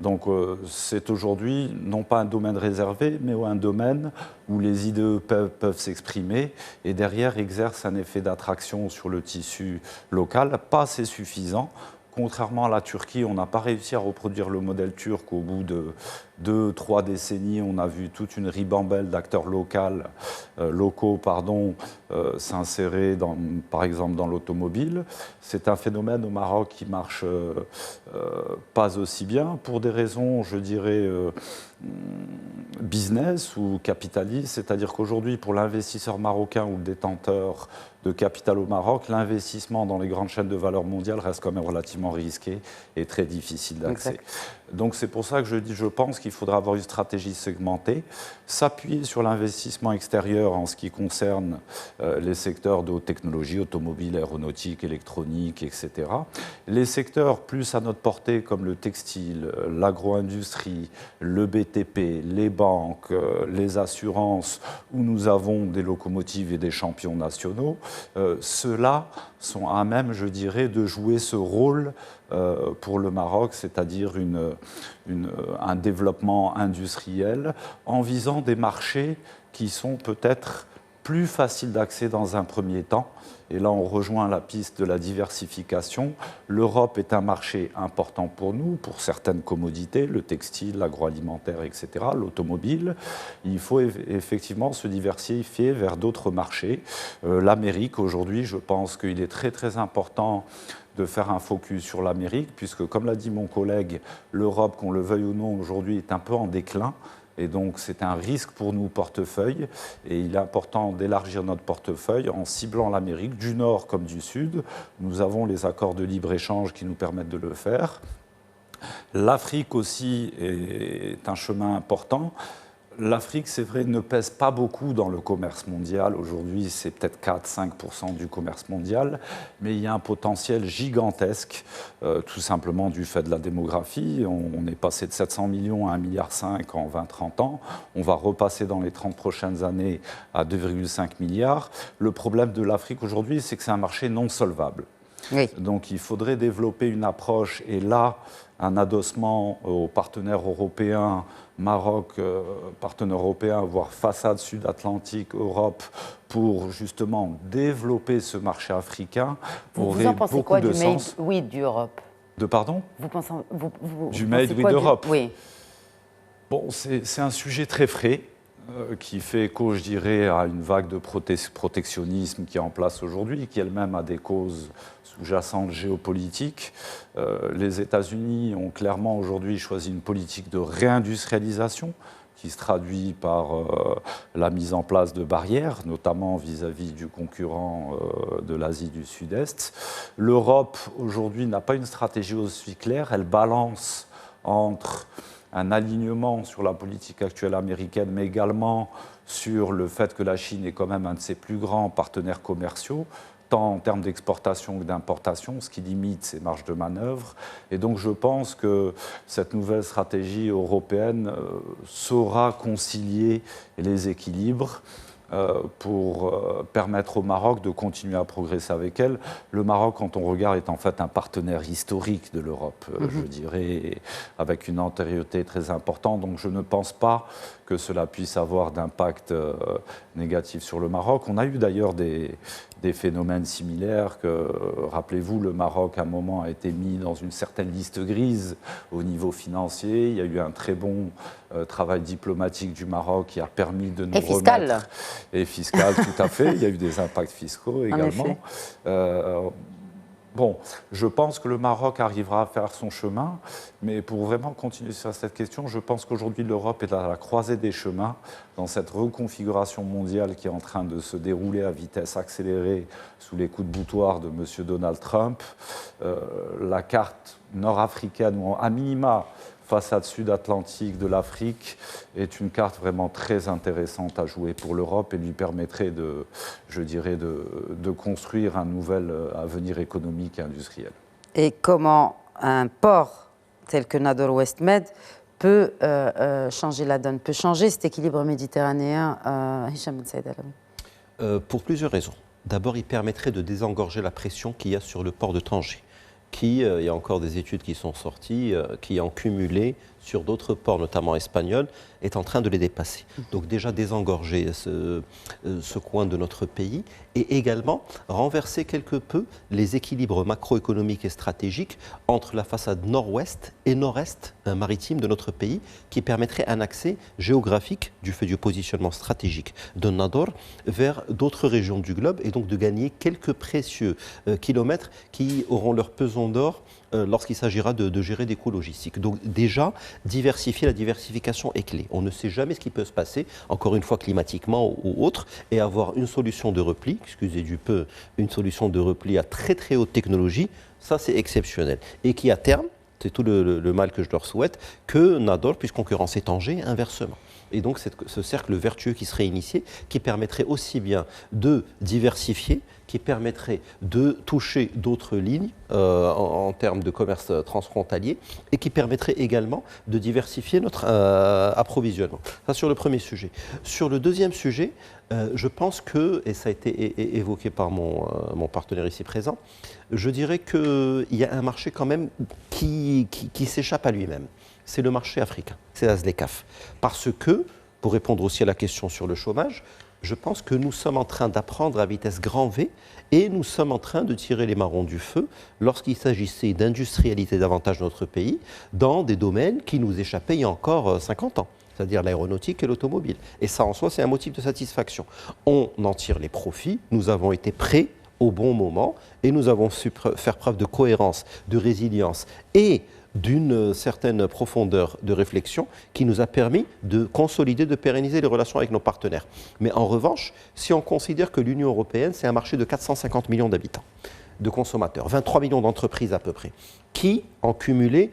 Donc c'est aujourd'hui non pas un domaine réservé, mais un domaine où les IDE peuvent s'exprimer et derrière exercent un effet d'attraction sur le tissu local, pas assez suffisant. Contrairement à la Turquie, on n'a pas réussi à reproduire le modèle turc. Au bout de 2-3 décennies, on a vu toute une ribambelle d'acteurs locaux s'insérer, par exemple, dans l'automobile. C'est un phénomène au Maroc qui marche pas aussi bien, pour des raisons, je dirais, business ou capitaliste. C'est-à-dire qu'aujourd'hui, pour l'investisseur marocain ou le détenteur de capital au Maroc, l'investissement dans les grandes chaînes de valeur mondiales reste quand même relativement risqué et très difficile d'accès. Donc c'est pour ça que je pense qu'il faudra avoir une stratégie segmentée, s'appuyer sur l'investissement extérieur en ce qui concerne les secteurs de haute technologie, automobile, aéronautique, électronique, etc. Les secteurs plus à notre portée comme le textile, l'agro-industrie, le BTP, les banques, les assurances, où nous avons des locomotives et des champions nationaux, ceux-là sont à même, je dirais, de jouer ce rôle pour le Maroc, c'est-à-dire un développement industriel en visant des marchés qui sont peut-être plus faciles d'accès dans un premier temps. Et là, on rejoint la piste de la diversification. L'Europe est un marché important pour nous, pour certaines commodités, le textile, l'agroalimentaire, etc., l'automobile. Il faut effectivement se diversifier vers d'autres marchés. L'Amérique, aujourd'hui, je pense qu'il est très, très important de faire un focus sur l'Amérique, puisque, comme l'a dit mon collègue, l'Europe, qu'on le veuille ou non, aujourd'hui, est un peu en déclin. Et donc, c'est un risque pour nous, portefeuille. Et il est important d'élargir notre portefeuille en ciblant l'Amérique, du Nord comme du Sud. Nous avons les accords de libre-échange qui nous permettent de le faire. L'Afrique aussi est un chemin important. L'Afrique, c'est vrai, ne pèse pas beaucoup dans le commerce mondial. Aujourd'hui, c'est peut-être 4-5% du commerce mondial, mais il y a un potentiel gigantesque, tout simplement du fait de la démographie. On est passé de 700 millions à 1,5 milliard en 20-30 ans. On va repasser dans les 30 prochaines années à 2,5 milliards. Le problème de l'Afrique aujourd'hui, c'est que c'est un marché non solvable. Oui. Donc il faudrait développer une approche, et là, un adossement aux partenaires européens, Maroc, partenaires européens, voire façade sud-atlantique, Europe, pour justement développer ce marché africain. Vous en pensez quoi du Made with Europe? De pardon? Vous pensez, du Made with Europe. Oui. Bon, c'est un sujet très frais, qui fait écho, je dirais, à une vague de protectionnisme qui est en place aujourd'hui, qui elle-même a des causes sous-jacentes géopolitiques. Les États-Unis ont clairement aujourd'hui choisi une politique de réindustrialisation qui se traduit par la mise en place de barrières, notamment vis-à-vis du concurrent de l'Asie du Sud-Est. L'Europe, aujourd'hui, n'a pas une stratégie aussi claire. Elle balance entre un alignement sur la politique actuelle américaine, mais également sur le fait que la Chine est quand même un de ses plus grands partenaires commerciaux, tant en termes d'exportation que d'importation, ce qui limite ses marges de manœuvre. Et donc je pense que cette nouvelle stratégie européenne saura concilier les équilibres pour permettre au Maroc de continuer à progresser avec elle. Le Maroc, quand on regarde, est en fait un partenaire historique de l'Europe, je dirais, avec une antériorité très importante. Donc je ne pense pas que cela puisse avoir d'impact négatif sur le Maroc. On a eu d'ailleurs des phénomènes similaires que, rappelez-vous, le Maroc, à un moment, a été mis dans une certaine liste grise au niveau financier. Il y a eu un très bon travail diplomatique du Maroc qui a permis de nous remettre... Et fiscal, tout à fait. Il y a eu des impacts fiscaux également. Bon, je pense que le Maroc arrivera à faire son chemin, mais pour vraiment continuer sur cette question, je pense qu'aujourd'hui l'Europe est à la croisée des chemins dans cette reconfiguration mondiale qui est en train de se dérouler à vitesse accélérée sous les coups de boutoir de M. Donald Trump. La carte nord-africaine, ou à minima façade sud-atlantique de l'Afrique, est une carte vraiment très intéressante à jouer pour l'Europe et lui permettrait de, je dirais, de construire un nouvel avenir économique et industriel. Et comment un port tel que Nador West Med peut changer la donne, peut changer cet équilibre méditerranéen, Hicham Ben Saïd Alaoui? Pour plusieurs raisons. D'abord, il permettrait de désengorger la pression qu'il y a sur le port de Tanger, qui, il y a encore des études qui sont sorties, qui en cumulé sur d'autres ports, notamment espagnols, est en train de les dépasser. Donc déjà désengorger ce coin de notre pays et également renverser quelque peu les équilibres macroéconomiques et stratégiques entre la façade nord-ouest et nord-est maritime de notre pays, qui permettrait un accès géographique du fait du positionnement stratégique de Nador vers d'autres régions du globe, et donc de gagner quelques précieux kilomètres qui auront leur pesant d'or lorsqu'il s'agira de gérer des coûts logistiques. Donc déjà, diversifier, la diversification est clé. On ne sait jamais ce qui peut se passer, encore une fois climatiquement ou autre, et avoir une solution de repli, excusez du peu, une solution de repli à très très haute technologie, ça c'est exceptionnel. Et qui à terme, c'est tout le mal que je leur souhaite, que Nador puisse concurrencer Tanger inversement. Et donc ce cercle vertueux qui serait initié, qui permettrait aussi bien de diversifier, qui permettrait de toucher d'autres lignes en termes de commerce transfrontalier, et qui permettrait également de diversifier notre approvisionnement. Ça sur le premier sujet. Sur le deuxième sujet, je pense que, et ça a été évoqué par mon partenaire ici présent, je dirais qu'il y a un marché quand même qui s'échappe à lui-même. C'est le marché africain, c'est la ZLECAf. Parce que, pour répondre aussi à la question sur le chômage, je pense que nous sommes en train d'apprendre à vitesse grand V et nous sommes en train de tirer les marrons du feu lorsqu'il s'agissait d'industrialiser davantage notre pays dans des domaines qui nous échappaient il y a encore 50 ans. C'est-à-dire l'aéronautique et l'automobile. Et ça, en soi, c'est un motif de satisfaction. On en tire les profits, nous avons été prêts au bon moment et nous avons su faire preuve de cohérence, de résilience et d'une certaine profondeur de réflexion qui nous a permis de consolider, de pérenniser les relations avec nos partenaires. Mais en revanche, si on considère que l'Union européenne, c'est un marché de 450 millions d'habitants, de consommateurs, 23 millions d'entreprises à peu près, qui, en cumulé,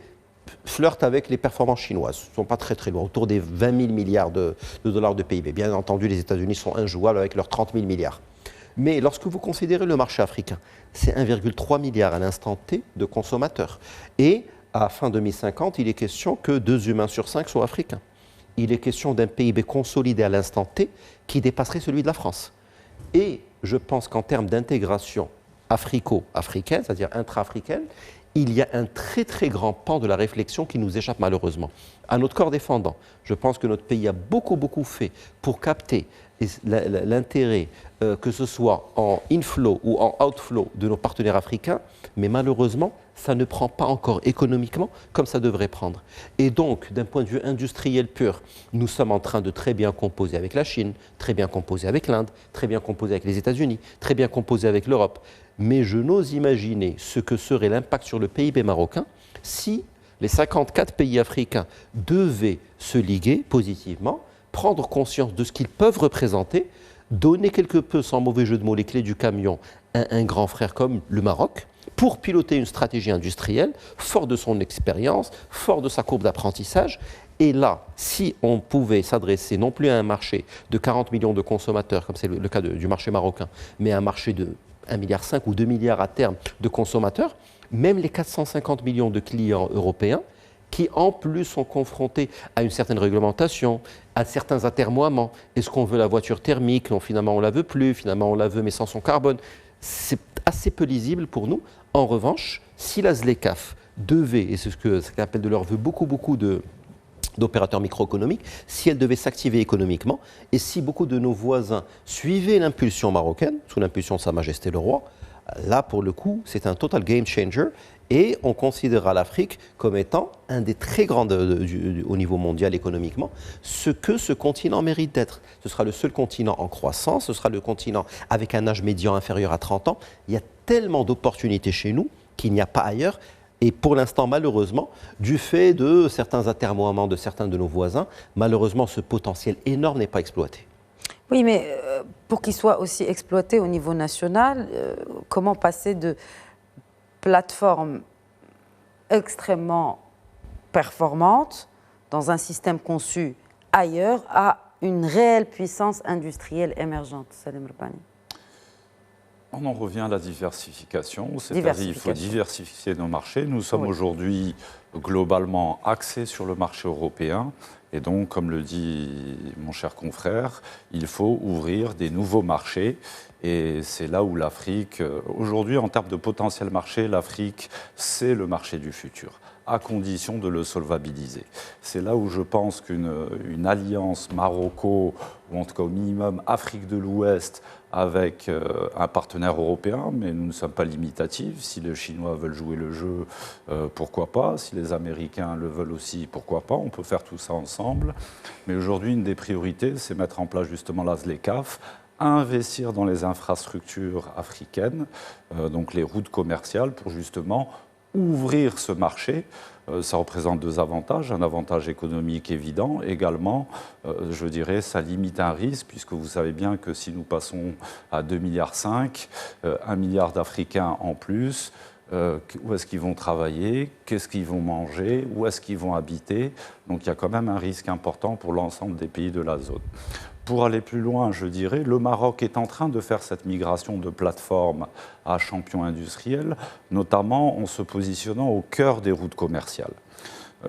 flirtent avec les performances chinoises. Ils ne sont pas très très loin, autour des 20 000 milliards de dollars de PIB. Bien entendu, les États-Unis sont injouables avec leurs 30 000 milliards. Mais lorsque vous considérez le marché africain, c'est 1,3 milliard à l'instant T de consommateurs. Et à fin 2050, il est question que 2 humains sur 5 soient africains. Il est question d'un PIB consolidé à l'instant T qui dépasserait celui de la France. Et je pense qu'en termes d'intégration africo-africaine, c'est-à-dire intra-africaine, il y a un très très grand pan de la réflexion qui nous échappe malheureusement. À notre corps défendant, je pense que notre pays a beaucoup fait pour capter l'intérêt, que ce soit en inflow ou en outflow de nos partenaires africains, mais malheureusement, ça ne prend pas encore économiquement comme ça devrait prendre. Et donc, d'un point de vue industriel pur, nous sommes en train de très bien composer avec la Chine, très bien composer avec l'Inde, très bien composer avec les États-Unis, très bien composer avec l'Europe. Mais je n'ose imaginer ce que serait l'impact sur le PIB marocain si les 54 pays africains devaient se liguer positivement, prendre conscience de ce qu'ils peuvent représenter, donner quelque peu, sans mauvais jeu de mots, les clés du camion à un grand frère comme le Maroc, pour piloter une stratégie industrielle, fort de son expérience, fort de sa courbe d'apprentissage. Et là, si on pouvait s'adresser non plus à un marché de 40 millions de consommateurs, comme c'est le cas du marché marocain, mais à un marché de 1,5 milliard ou 2 milliards à terme de consommateurs, même les 450 millions de clients européens, qui en plus sont confrontés à une certaine réglementation, à certains atermoiements. Est-ce qu'on veut la voiture thermique? Non, finalement on ne la veut plus, finalement on la veut mais sans son carbone. C'est assez peu lisible pour nous. En revanche, si la ZLECAf devait, et c'est ce qu'elle appelle de leur vœu beaucoup d'opérateurs microéconomiques, si elle devait s'activer économiquement, et si beaucoup de nos voisins suivaient l'impulsion marocaine, sous l'impulsion de Sa Majesté le Roi, là pour le coup c'est un total game changer, et on considérera l'Afrique comme étant un des très grands au niveau mondial économiquement, ce que ce continent mérite d'être. Ce sera le seul continent en croissance, ce sera le continent avec un âge médian inférieur à 30 ans. Il y a tellement d'opportunités chez nous qu'il n'y a pas ailleurs. Et pour l'instant, malheureusement, du fait de certains atermoiements de certains de nos voisins, malheureusement, ce potentiel énorme n'est pas exploité. Oui, mais pour qu'il soit aussi exploité au niveau national, comment passer de plateformes extrêmement performantes dans un système conçu ailleurs à une réelle puissance industrielle émergente, Salim Rbani? On en revient à la diversification, c'est-à-dire qu'il faut diversifier nos marchés. Nous sommes aujourd'hui globalement axés sur le marché européen et donc, comme le dit mon cher confrère, il faut ouvrir des nouveaux marchés et c'est là où l'Afrique, aujourd'hui en termes de potentiel marché, l'Afrique c'est le marché du futur, à condition de le solvabiliser. C'est là où je pense qu'une alliance Marocco, ou en tout cas au minimum Afrique de l'Ouest, avec un partenaire européen, mais nous ne sommes pas limitatifs. Si les Chinois veulent jouer le jeu, pourquoi pas. Si les Américains le veulent aussi, pourquoi pas. On peut faire tout ça ensemble. Mais aujourd'hui, une des priorités, c'est mettre en place justement la ZLECAf, investir dans les infrastructures africaines, donc les routes commerciales, pour justement ouvrir ce marché. Ça représente deux avantages, un avantage économique évident, également, je dirais, ça limite un risque, puisque vous savez bien que si nous passons à 2,5 milliards, 1 milliard d'Africains en plus, où est-ce qu'ils vont travailler, qu'est-ce qu'ils vont manger, où est-ce qu'ils vont habiter, donc il y a quand même un risque important pour l'ensemble des pays de la zone. Pour aller plus loin, je dirais, le Maroc est en train de faire cette migration de plateforme à champion industriel, notamment en se positionnant au cœur des routes commerciales.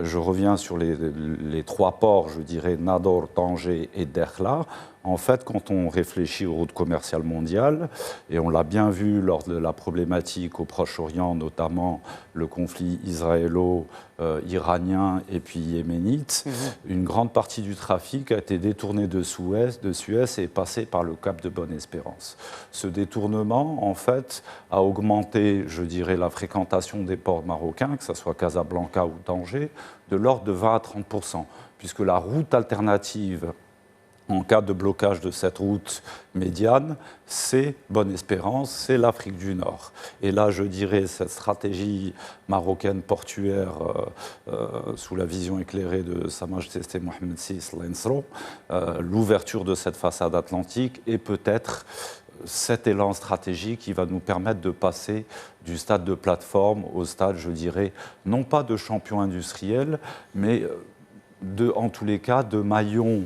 Je reviens sur les trois ports, je dirais Nador, Tanger et Dakhla. En fait, quand on réfléchit aux routes commerciales mondiales, et on l'a bien vu lors de la problématique au Proche-Orient, notamment le conflit israélo-iranien et puis yéménite, une grande partie du trafic a été détourné de Suez et est passé par le cap de Bonne-Espérance. Ce détournement, en fait, a augmenté, je dirais, la fréquentation des ports marocains, que ce soit Casablanca ou Tanger, de l'ordre de 20 à 30%, puisque la route alternative en cas de blocage de cette route médiane, c'est Bonne-Espérance, c'est l'Afrique du Nord. Et là, je dirais, cette stratégie marocaine portuaire sous la vision éclairée de Sa Majesté Mohamed VI l'Ensro, l'ouverture de cette façade atlantique est peut-être cet élan stratégique qui va nous permettre de passer du stade de plateforme au stade, je dirais, non pas de champion industriel, mais en tous les cas de maillon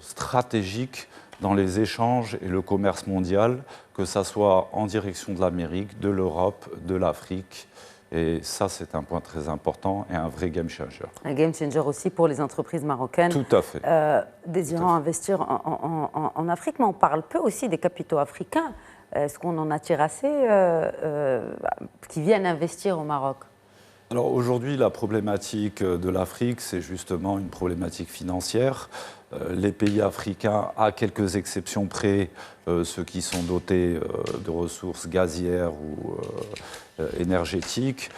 stratégique dans les échanges et le commerce mondial, que ça soit en direction de l'Amérique, de l'Europe, de l'Afrique. Et ça, c'est un point très important et un vrai game changer. Un game changer aussi pour les entreprises marocaines. Tout à fait. Désirant investir en Afrique, mais on parle peu aussi des capitaux africains. Est-ce qu'on en attire assez qui viennent investir au Maroc? Alors aujourd'hui, la problématique de l'Afrique, c'est justement une problématique financière. Les pays africains, à quelques exceptions près, ceux qui sont dotés de ressources gazières ou énergétiques,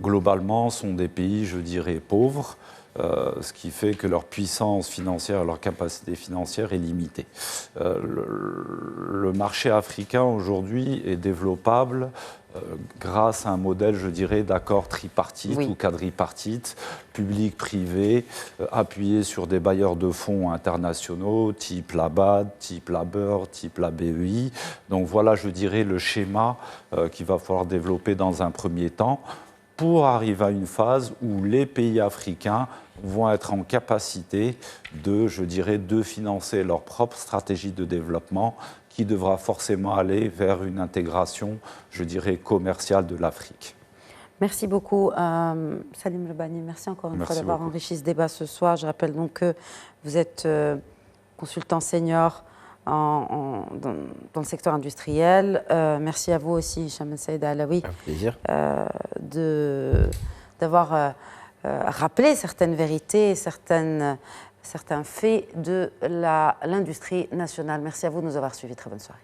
globalement sont des pays, je dirais, pauvres, ce qui fait que leur puissance financière, leur capacité financière est limitée. Le marché africain aujourd'hui est développable grâce à un modèle, je dirais, d'accord tripartite ou quadripartite, public-privé, appuyé sur des bailleurs de fonds internationaux, type la BAD, type la BER, type la BEI. Donc voilà, je dirais, le schéma qu'il va falloir développer dans un premier temps pour arriver à une phase où les pays africains vont être en capacité de, je dirais, de financer leur propre stratégie de développement qui devra forcément aller vers une intégration, je dirais, commerciale de l'Afrique. Merci beaucoup, Salim Lebani. Merci encore une fois d'avoir enrichi ce débat ce soir. Je rappelle donc que vous êtes consultant senior dans le secteur industriel. Merci à vous aussi, Hicham Saïd Alaoui, d'avoir rappelé certaines vérités, certains faits de l'industrie nationale. Merci à vous de nous avoir suivis. Très bonne soirée.